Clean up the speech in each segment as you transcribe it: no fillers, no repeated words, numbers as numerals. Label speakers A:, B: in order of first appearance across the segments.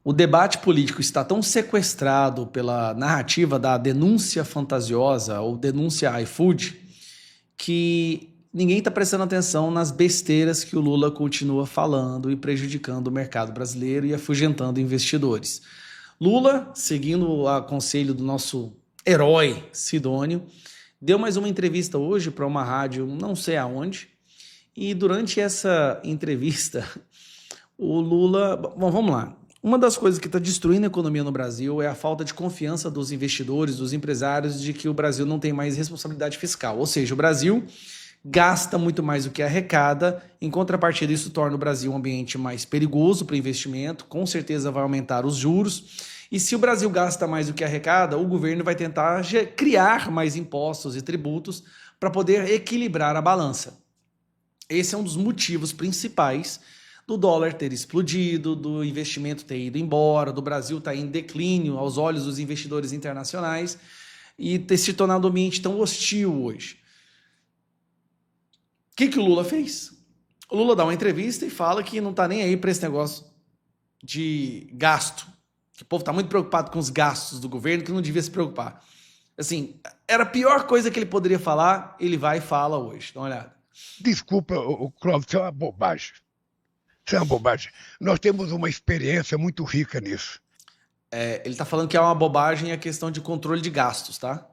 A: O debate político está tão sequestrado pela narrativa da denúncia fantasiosa ou denúncia iFood que ninguém está prestando atenção nas besteiras que o Lula continua falando e prejudicando o mercado brasileiro e afugentando investidores. Lula, seguindo o conselho do nosso herói Sidônio, deu mais uma entrevista hoje para uma rádio não sei aonde, e durante essa entrevista o Lula... Bom, vamos lá. Uma das coisas que está destruindo a economia no Brasil é a falta de confiança dos investidores, dos empresários, de que o Brasil não tem mais responsabilidade fiscal. Ou seja, o Brasil gasta muito mais do que arrecada, em contrapartida isso torna o Brasil um ambiente mais perigoso para investimento, com certeza vai aumentar os juros, e se o Brasil gasta mais do que arrecada, o governo vai tentar criar mais impostos e tributos para poder equilibrar a balança. Esse é um dos motivos principais do dólar ter explodido, do investimento ter ido embora, do Brasil estar em declínio aos olhos dos investidores internacionais e ter se tornado um ambiente tão hostil hoje. O que o Lula fez? O Lula dá uma entrevista e fala que não está nem aí para esse negócio de gasto, que o povo está muito preocupado com os gastos do governo, que não devia se preocupar. Assim, era a pior coisa que ele poderia falar, ele vai e fala hoje. Dá uma olhada.
B: Desculpa, Clóvis, isso é uma bobagem. Isso é uma bobagem. Nós temos uma experiência muito rica nisso.
A: Ele está falando que é uma bobagem a questão de controle de gastos, tá?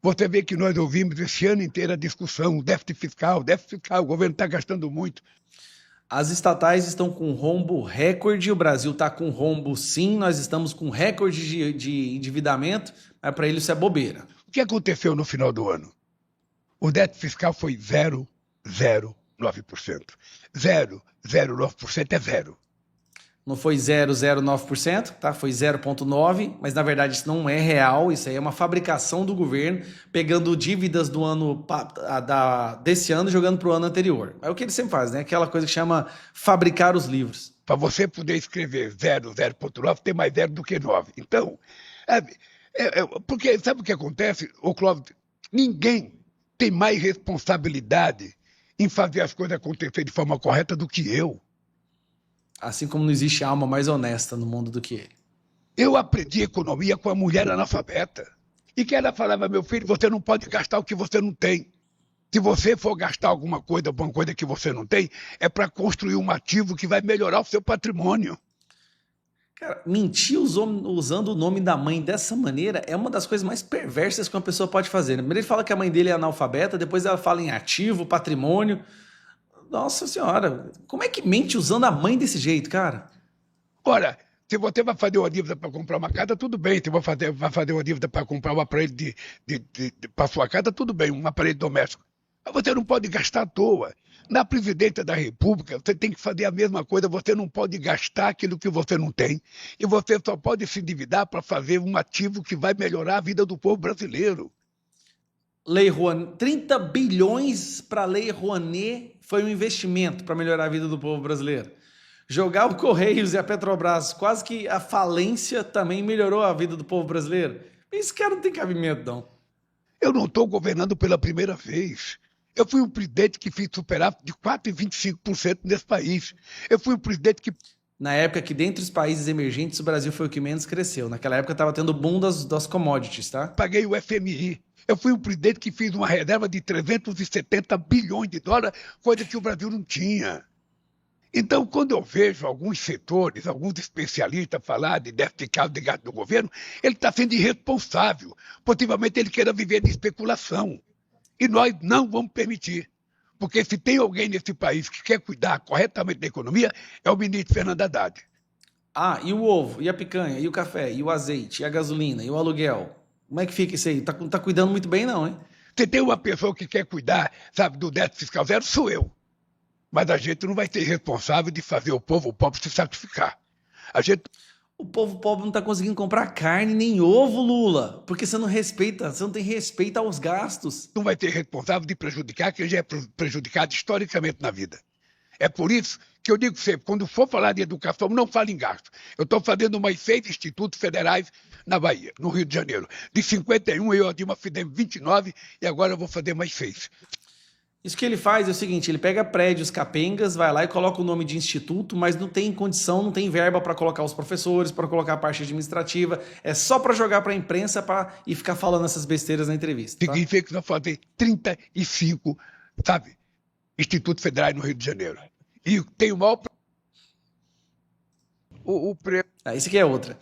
B: Você vê que nós ouvimos esse ano inteiro a discussão, déficit fiscal, o governo está gastando muito.
A: As estatais estão com rombo recorde, o Brasil está com rombo sim, nós estamos com recorde de endividamento, mas para ele isso é bobeira.
B: O que aconteceu no final do ano? O déficit fiscal foi 0,09%. 0,09% é zero.
A: Não foi 0,09%, tá? Foi 0,9%, mas na verdade isso não é real, isso aí é uma fabricação do governo, pegando dívidas do ano desse ano e jogando para o ano anterior. É o que ele sempre faz, né? Aquela coisa que chama fabricar os livros.
B: Para você poder escrever 0,9, tem mais 0 do que 9. Então, porque sabe o que acontece, Clóvis? Ninguém tem mais responsabilidade em fazer as coisas acontecer de forma correta do que eu.
A: Assim como não existe alma mais honesta no mundo do que ele.
B: Eu aprendi economia com a mulher analfabeta. E que ela falava, meu filho, você não pode gastar o que você não tem. Se você for gastar alguma coisa que você não tem, é para construir um ativo que vai melhorar o seu patrimônio.
A: Cara, mentir usando o nome da mãe dessa maneira é uma das coisas mais perversas que uma pessoa pode fazer. Primeiro ele fala que a mãe dele é analfabeta, depois ela fala em ativo, patrimônio. Nossa senhora, como é que mente usando a mãe desse jeito, cara?
B: Ora, se você vai fazer uma dívida para comprar uma casa, tudo bem. Se você vai fazer uma dívida para comprar um aparelho para sua casa, tudo bem, um aparelho doméstico. Mas você não pode gastar à toa. Na presidência da República, você tem que fazer a mesma coisa. Você não pode gastar aquilo que você não tem. E você só pode se endividar para fazer um ativo que vai melhorar a vida do povo brasileiro.
A: Lei Rouanet, 30 bilhões para a Lei Rouanet foi um investimento para melhorar a vida do povo brasileiro. Jogar o Correios e a Petrobras quase que a falência também melhorou a vida do povo brasileiro. Esse cara não tem cabimento, não.
B: Eu não estou governando pela primeira vez. Eu fui um presidente que fez superávit de 4,25% nesse país. Eu fui um presidente que...
A: Na época que dentre os países emergentes o Brasil foi o que menos cresceu. Naquela época estava tendo boom das commodities, tá?
B: Paguei o FMI. Eu fui um presidente que fez uma reserva de 370 bilhões de dólares, coisa que o Brasil não tinha. Então, quando eu vejo alguns setores, alguns especialistas falar de déficit de gasto do governo, ele está sendo irresponsável. Possivelmente ele queira viver de especulação. E nós não vamos permitir. Porque se tem alguém nesse país que quer cuidar corretamente da economia, é o ministro Fernando Haddad.
A: Ah, e o ovo, e a picanha, e o café, e o azeite, e a gasolina, e o aluguel. Como é que fica isso aí? Tá cuidando muito bem, não, hein?
B: Se tem uma pessoa que quer cuidar, sabe, do déficit fiscal zero, sou eu. Mas a gente não vai ser responsável de fazer o povo pobre se sacrificar.
A: O povo pobre não está conseguindo comprar carne nem ovo, Lula, porque você não respeita, você não tem respeito aos gastos.
B: Não vai ser responsável de prejudicar quem já é prejudicado historicamente na vida. É por isso que eu digo sempre, quando for falar de educação, não fale em gasto. Eu estou fazendo mais 6 institutos federais na Bahia, no Rio de Janeiro. De 51, eu e a Dilma fizemos 29 e agora eu vou fazer mais 6.
A: Isso que ele faz é o seguinte, ele pega prédios capengas, vai lá e coloca o nome de instituto, mas não tem condição, não tem verba para colocar os professores, para colocar a parte administrativa, é só para jogar para a imprensa e ficar falando essas besteiras na entrevista. Tá?
B: Significa que nós fazer 35, sabe, institutos federais no Rio de Janeiro. E tem o maior...
A: Isso aqui é outra.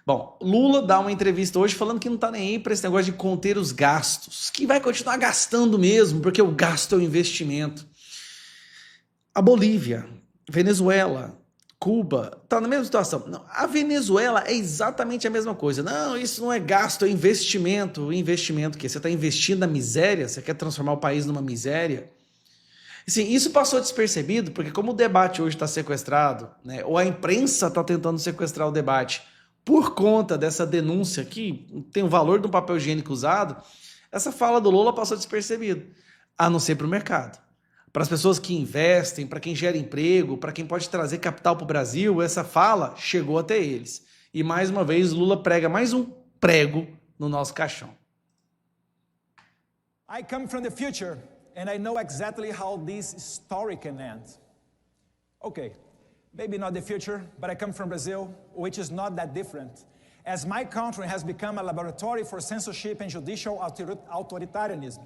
A: Bom, Lula dá uma entrevista hoje falando que não tá nem aí para esse negócio de conter os gastos, que vai continuar gastando mesmo, porque o gasto é o investimento. A Bolívia, Venezuela, Cuba, tá na mesma situação. Não, a Venezuela é exatamente a mesma coisa. Não, isso não é gasto, é investimento. Investimento que você está investindo na miséria, você quer transformar o país numa miséria. Assim, isso passou despercebido, porque como o debate hoje está sequestrado, né, ou a imprensa está tentando sequestrar o debate, por conta dessa denúncia que tem o valor de um papel higiênico usado, essa fala do Lula passou despercebido, a não ser para o mercado. Para as pessoas que investem, para quem gera emprego, para quem pode trazer capital para o Brasil, essa fala chegou até eles. E mais uma vez, Lula prega mais um prego no nosso caixão.
C: I come from the future, and I know exactly how this story can end. Okay. Maybe not the future, but I come from Brazil, which is not that different, as my country has become a laboratory for censorship and judicial authoritarianism.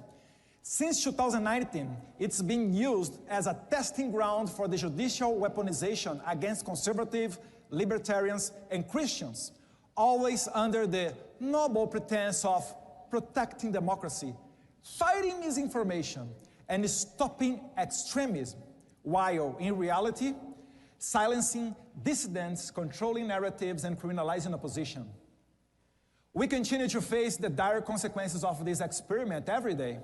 C: Since 2019, it's been used as a testing ground for the judicial weaponization against conservative, libertarians, and Christians, always under the noble pretense of protecting democracy, fighting misinformation, and stopping extremism, while in reality, silencing dissidents, controlling narratives, and criminalizing opposition. We continue to face the dire consequences of this experiment every day.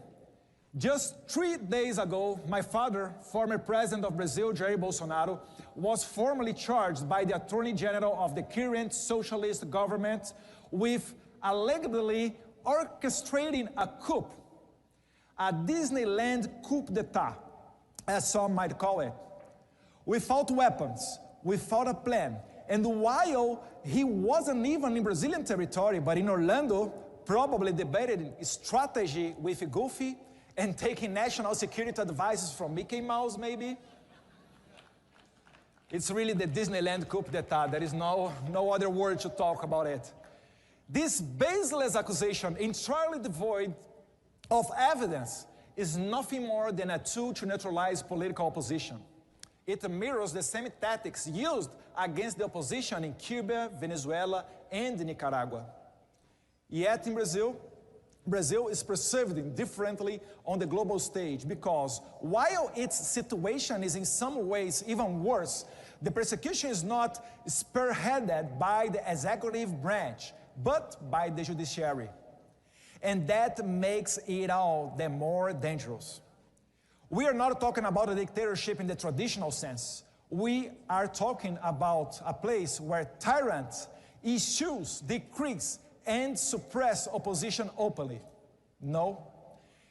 C: Just 3 days ago, my father, former president of Brazil, Jair Bolsonaro, was formally charged by the Attorney General of the current socialist government with allegedly orchestrating a coup, a Disneyland coup d'etat, as some might call it. Without weapons, without a plan, and while he wasn't even in Brazilian territory, but in Orlando, probably debating strategy with Goofy and taking national security advices from Mickey Mouse, maybe. It's really the Disneyland coup d'etat. There is no other word to talk about it. This baseless accusation, entirely devoid of evidence, is nothing more than a tool to neutralize political opposition. It mirrors the same tactics used against the opposition in Cuba, Venezuela, and Nicaragua. Yet in Brazil, Brazil is perceived differently on the global stage because while its situation is in some ways even worse, the persecution is not spearheaded by the executive branch, but by the judiciary. And that makes it all the more dangerous. We are not talking about a dictatorship in the traditional sense. We are talking about a place where tyrants issue decrees and suppress opposition openly. No.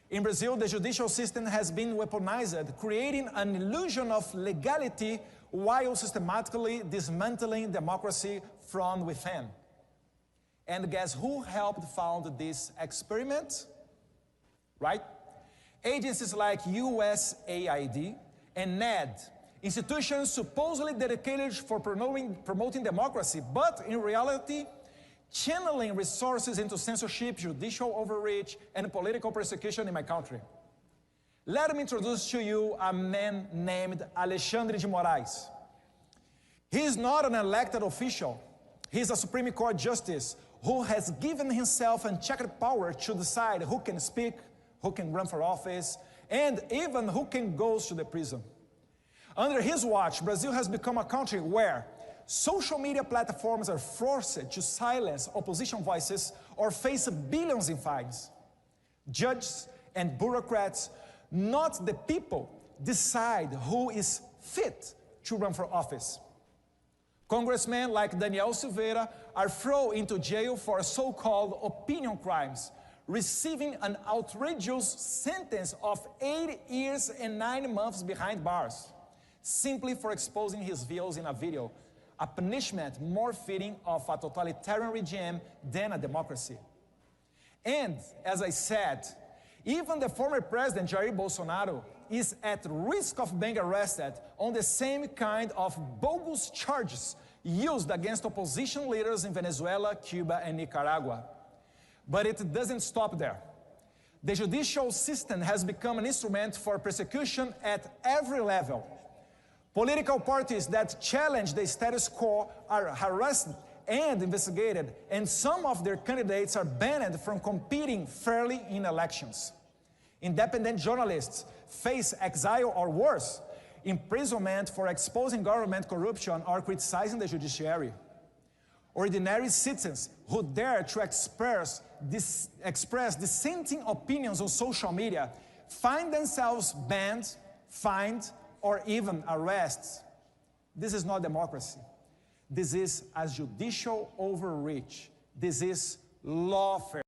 C: In Brazil, the judicial system has been weaponized, creating an illusion of legality while systematically dismantling democracy from within. And guess who helped found this experiment? Right? Agencies like USAID and NED, institutions supposedly dedicated for promoting democracy, but in reality, channeling resources into censorship, judicial overreach, and political persecution in my country. Let me introduce to you a man named Alexandre de Moraes. He is not an elected official. He is a Supreme Court justice who has given himself unchecked power to decide who can speak, who can run for office, and even who can go to the prison. Under his watch, Brazil has become a country where social media platforms are forced to silence opposition voices or face billions in fines. Judges and bureaucrats, not the people, decide who is fit to run for office. Congressmen like Daniel Silveira are thrown into jail for so-called opinion crimes, receiving an outrageous sentence of 8 years and 9 months behind bars, simply for exposing his views in a video, a punishment more fitting of a totalitarian regime than a democracy. And, as I said, even the former president, Jair Bolsonaro, is at risk of being arrested on the same kind of bogus charges used against opposition leaders in Venezuela, Cuba, and Nicaragua. But it doesn't stop there. The judicial system has become an instrument for persecution at every level. Political parties that challenge the status quo are harassed and investigated, and some of their candidates are banned from competing fairly in elections. Independent journalists face exile or worse, imprisonment for exposing government corruption or criticizing the judiciary. Ordinary citizens who dare to express dissenting opinions on social media find themselves banned, fined, or even arrested. This is not democracy. This is a judicial overreach. This is lawfare.